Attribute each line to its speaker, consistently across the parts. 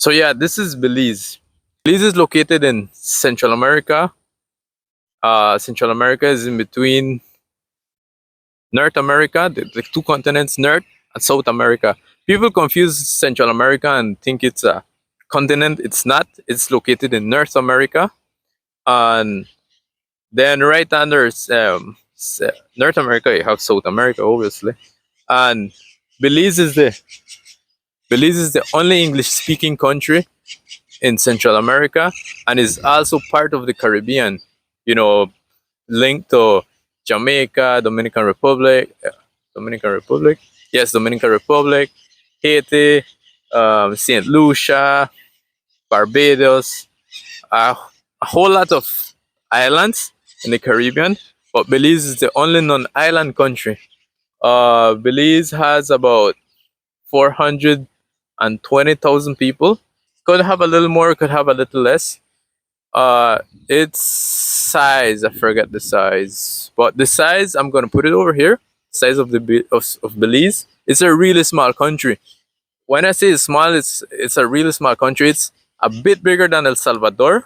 Speaker 1: So yeah, this is Belize. Belize is located in Central America. Central America is in between North America, the two continents, North and South America. People confuse Central America and think it's a continent. It's not. It's located in North America, and then right under North America, you have South America, obviously, and Belize is the Belize is the only English-speaking country in Central America, and is also part of the Caribbean. You know, linked to Jamaica, Dominican Republic, yes, Dominican Republic, Haiti, Saint Lucia, Barbados, a whole lot of islands in the Caribbean. But Belize is the only non-island country. Belize has about 420,000 people. Could have a little more, could have a little less. Its size, I forget the size, but the size, I'm gonna put it over here. Size of of Belize. It's a really small country. When I say it's small, it's a really small country. It's a bit bigger than El Salvador,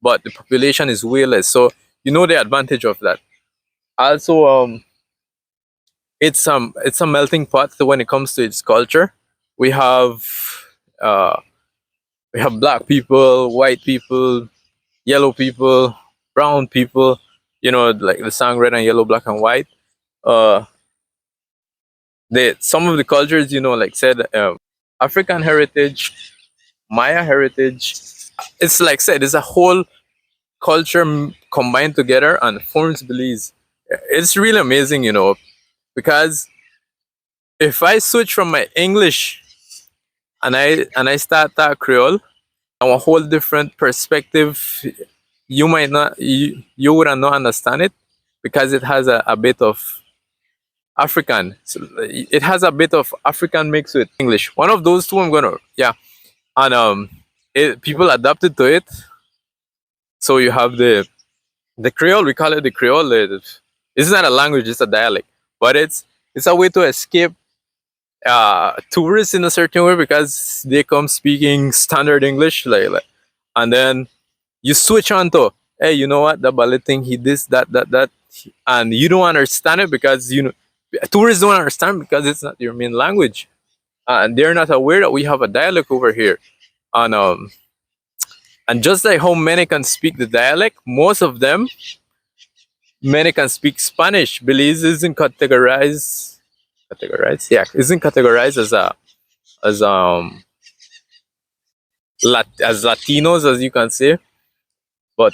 Speaker 1: but the population is way less. So you know the advantage of that. Also, it's a melting pot when it comes to its culture. We have uh, we have black people, white people, yellow people, brown people. You know, like the song "Red and Yellow, Black and White." Uh, some of the cultures, you know, like said, African heritage, Maya heritage. It's like said, it's a whole culture combined together and forms Belize. It's really amazing, you know, because if I switch from my English and I start that Creole, a whole different perspective. You might not, you would not understand it because it has a bit of African. So it has a bit of African mix with English. One of those two, I'm gonna, yeah, and people adapted to it. So you have the Creole. We call it the Creole. It's not a language; it's a dialect, but it's a way to escape tourists in a certain way because they come speaking standard English, and then you switch on to, hey, you know what, the ballet thing, he this, that, and you don't understand it because you know tourists don't understand because it's not your main language, and they're not aware that we have a dialect over here, and just like how many can speak the dialect, most of them many can speak Spanish. Belize isn't categorized, yeah, isn't categorized as a as as Latinos, as you can say, but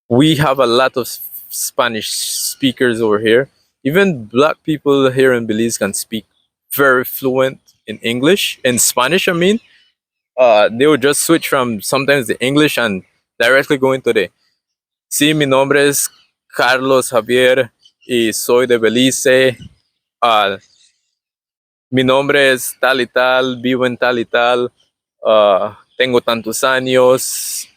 Speaker 1: we have a lot of Spanish speakers over here. Even black people here in Belize can speak very fluent in English, in Spanish. I mean, they would just switch from sometimes the English and directly go into the. Sí, mi nombre es Carlos Javier y soy de Belice. Uh, Mi nombre es tal y tal, vivo en tal y tal. Tengo tantos años.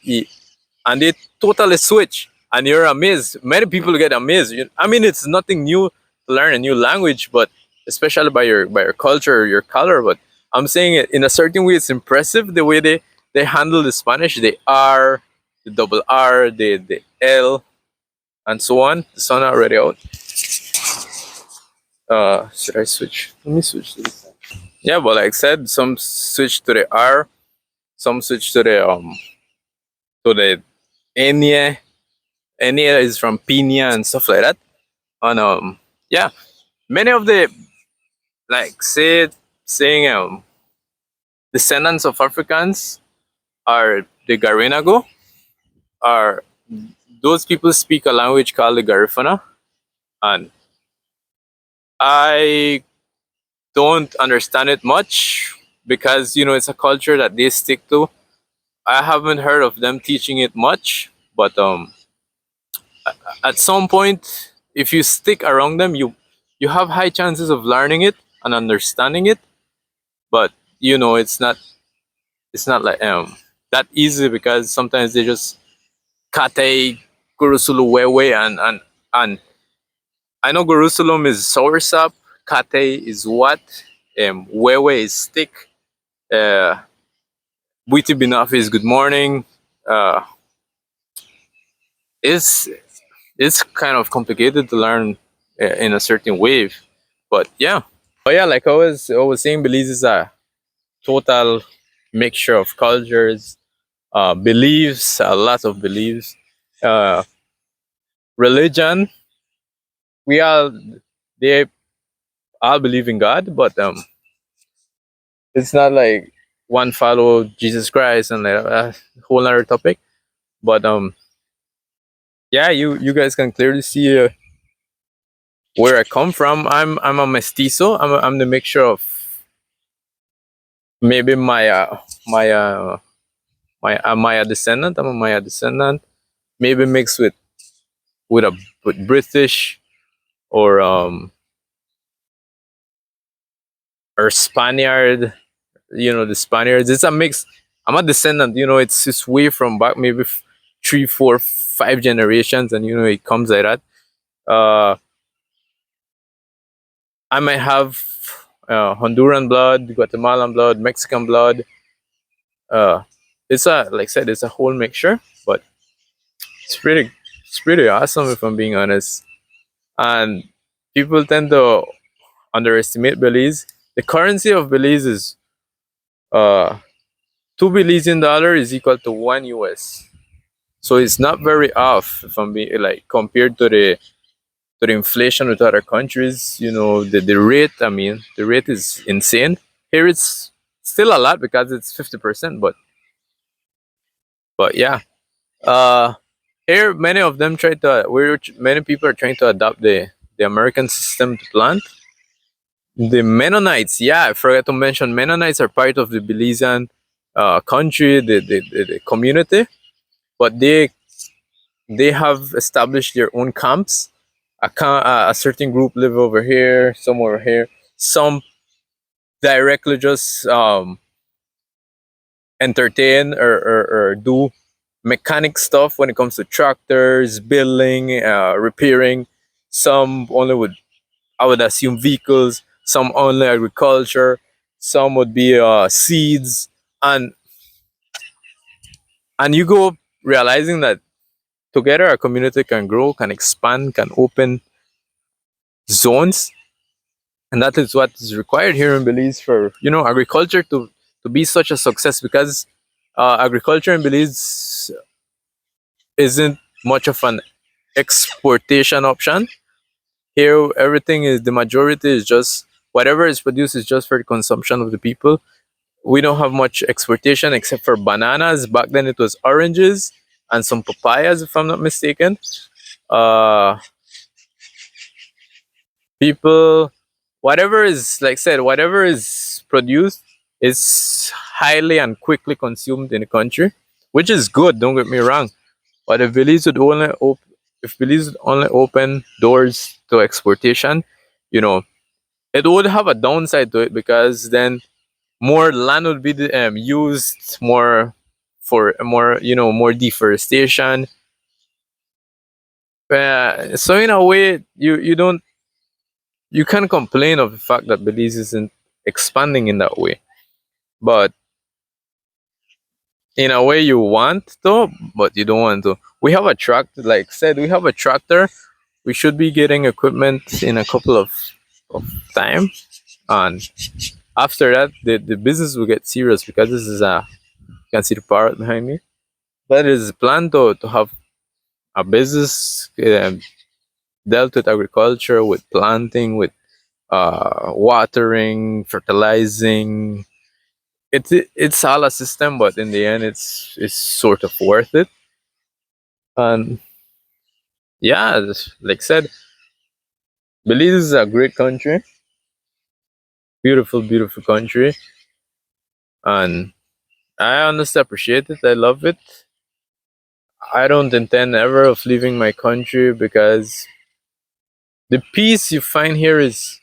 Speaker 1: And they totally switch, and you're amazed. Many people get amazed. I mean, it's nothing new to learn a new language, but especially by your culture, your color. But I'm saying it in a certain way, it's impressive the way they handle the Spanish, the R, the double R, the L, and so on. The sun already out. Should I switch? Let me switch to this. Yeah, but like I said, some switch to the R, some switch to the Enya. Enya is from Pina and stuff like that. And yeah, many of the saying descendants of Africans are the Garinago. Are those people speak a language called the Garifuna, and I don't understand it much because you know it's a culture that they stick to. I haven't heard of them teaching it much, but at some point, if you stick around them, you have high chances of learning it and understanding it. But you know, it's not like that easy because sometimes they just kate gurusulu wewe and I know gurusulum is soursop, kate is what, wewe is stick, Uh, Buiti Binafis, good morning. Uh, it's it's kind of complicated to learn in a certain wave, but yeah. But yeah, like I was saying, Belize is a total mixture of cultures, beliefs, a lot of beliefs, uh, religion. We all they all believe in God, but it's not like one follow Jesus Christ and like a whole other topic. But yeah, you guys can clearly see where I come from. I'm a mestizo. I'm the mixture of maybe Maya descendant. I'm a Maya descendant. Maybe mixed with a with British or Spaniard. You know, the Spaniards. It's a mix. I'm a descendant. You know, it's way from back maybe three, four, five generations, and you know it comes like that. Uh, I might have Honduran blood, Guatemalan blood, Mexican blood. Uh, it's a like I said, it's a whole mixture, but it's pretty awesome if I'm being honest. And people tend to underestimate Belize. The currency of Belize is uh, two Belizean dollar is equal to one US. So it's not very off if I'm being like compared to the inflation with other countries. You know the rate. I mean the rate is insane. Here it's still a lot because it's 50%. But yeah, uh, here many of them try to. Many people are trying to adopt the American system to plant. The Mennonites, yeah, I forgot to mention Mennonites are part of the Belizean country, the community, but they have established their own camps. A certain group live over here, some over here, some directly just entertain or do mechanic stuff when it comes to tractors, building, repairing. Some only would, I would assume, vehicles. Some only agriculture. Some would be seeds, and you go realizing that together a community can grow, can expand, can open zones, and that is what is required here in Belize for agriculture to be such a success, because agriculture in Belize isn't much of an exportation option. Here, everything is, the majority is just whatever is produced is just for the consumption of the people. We don't have much exportation except for bananas. Back then, it was oranges and some papayas, if I'm not mistaken. Uh, People, whatever is like said, whatever is produced is highly and quickly consumed in the country, which is good. Don't get me wrong. But if Belize would only open doors to exportation, you know, it would have a downside to it, because then more land would be used more for more deforestation. So in a way, you can't complain of the fact that Belize isn't expanding in that way. But in a way, you want to, but you don't want to. We have a tractor, like said, we have a tractor. We should be getting equipment in a couple of time, and after that, the business will get serious, because this is you can see the parrot behind me. That is planned to have a business dealt with agriculture, with planting, with watering, fertilizing. It's all a system, but in the end, it's sort of worth it. And yeah, like I said, Belize is a great country, beautiful, beautiful country, and I honestly appreciate it. I love it. I don't intend ever of leaving my country, because the peace you find here is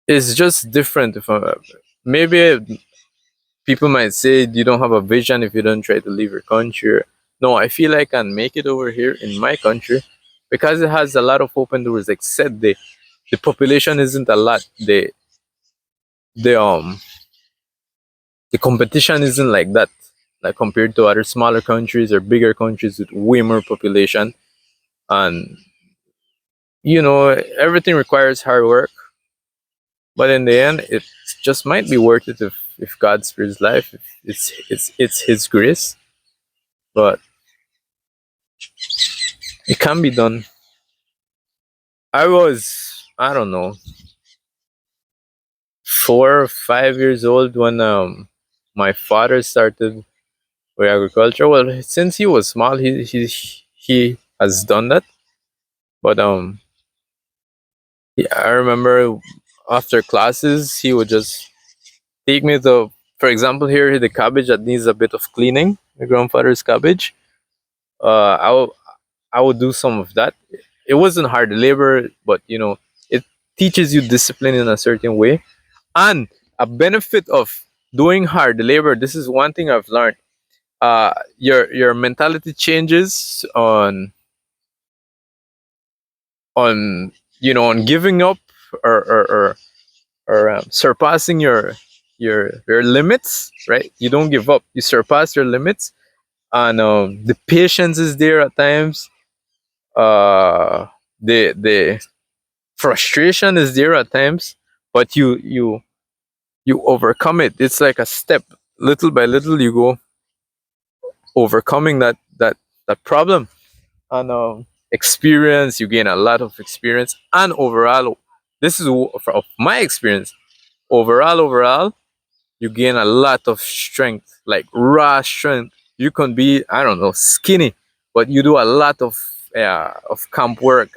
Speaker 1: just different. Maybe people might say you don't have a vision if you don't try to leave your country. No, I feel I can make it over here in my country, because it has a lot of open doors. Like I said, the population isn't a lot. The the competition isn't like that, like compared to other smaller countries or bigger countries with way more population. And everything requires hard work, but in the end it just might be worth it if God spares life, if it's his grace. But it can be done. I don't know, 4 or 5 years old when my father started with agriculture. Well, since he was small, he has done that. But yeah, I remember after classes he would just take me to, for example, here the cabbage that needs a bit of cleaning, my grandfather's cabbage. Uh, I will I would do some of that. It wasn't hard labor, but it teaches you discipline in a certain way. And a benefit of doing hard labor, this is one thing I've learned. Your mentality changes on giving up, or surpassing your limits. Right? You don't give up. You surpass your limits, and the patience is there at times. The frustration is there at times, but you overcome it. It's like a step, little by little. You go overcoming that problem, and experience. You gain a lot of experience, and overall, this is of my experience. Overall, you gain a lot of strength, like raw strength. You can be, I don't know, skinny, but you do a lot of camp work,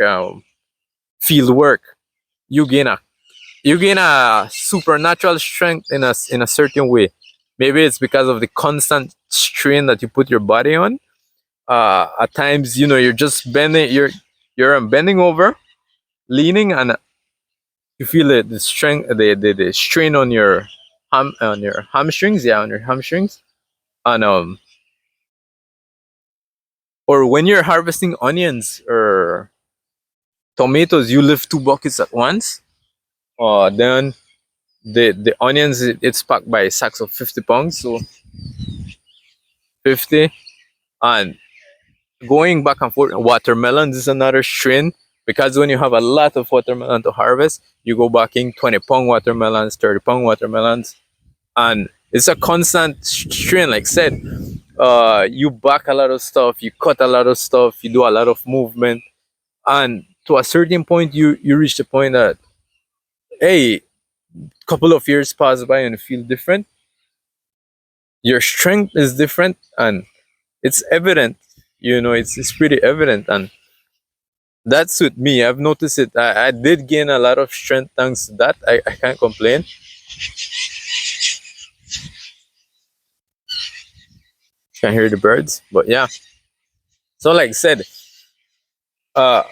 Speaker 1: field work. You gain a supernatural strength in a certain way. Maybe it's because of the constant strain that you put your body on. At times, you're just bending. You're bending over, leaning, and you feel the strength, the strain on your hamstrings. Yeah, on your hamstrings. And or when you're harvesting onions or tomatoes, you lift two buckets at once. Then the onions, it's packed by sacks of 50 pounds, so 50. And going back and forth, watermelons is another strain, because when you have a lot of watermelon to harvest, you go back in 20-pound watermelons, 30-pound watermelons, and it's a constant strain. Like I said, you back a lot of stuff, you cut a lot of stuff, you do a lot of movement, and to a certain point, you reach the point that, hey, couple of years pass by and you feel different. Your strength is different, and it's evident. It's pretty evident, and that's with me. I've noticed it. I did gain a lot of strength thanks to that. I can't complain. Can't hear the birds, but yeah. So, like I said, uh,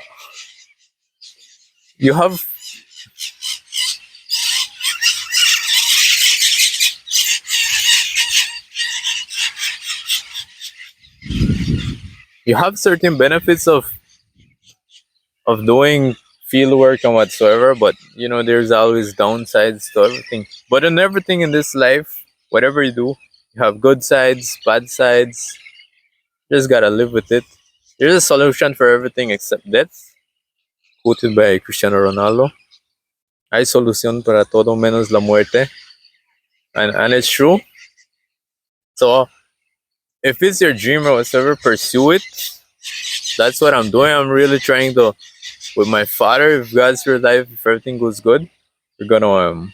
Speaker 1: you have you have certain benefits of doing field work and whatsoever, but there's always downsides to everything. But in everything in this life, whatever you do, you have good sides, bad sides. You just gotta live with it. There's a solution for everything except death, quoted by Cristiano Ronaldo. Hay solución para todo menos la muerte, and it's true. So if it's your dream or whatever, pursue it. That's what I'm doing. I'm really trying to, with my father, if God's your life, if everything goes good, we're gonna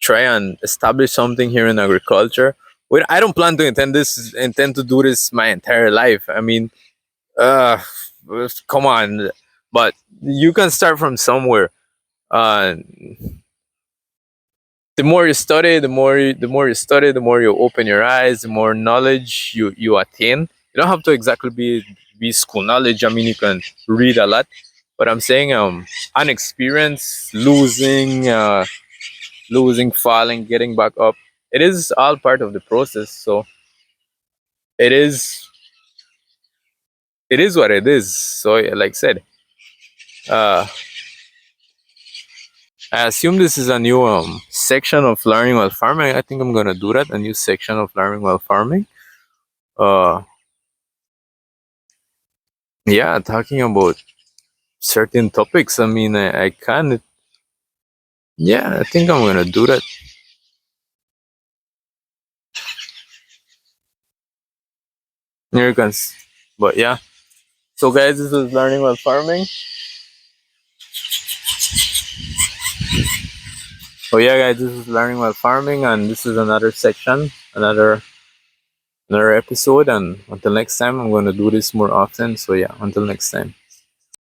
Speaker 1: try and establish something here in agriculture. Wait, I don't plan to intend to do this my entire life. I mean, uh, come on, but you can start from somewhere. Uh, the more you study, the more you open your eyes, the more knowledge you attain. You don't have to exactly be school knowledge. I mean, you can read a lot, but I'm saying an experience, losing, falling, getting back up. It is all part of the process. So it is it is what it is. So like I said, uh, I assume this is a new section of learning while farming. I think I'm gonna do that. A new section of learning while farming. Uh, yeah, talking about certain topics. I mean, I can. Yeah, I think I'm gonna do that. Here comes. But yeah. So guys, this is learning while farming. Oh yeah, guys, this is learning while farming, and this is another section, another episode. And until next time, I'm gonna do this more often. So yeah, until next time.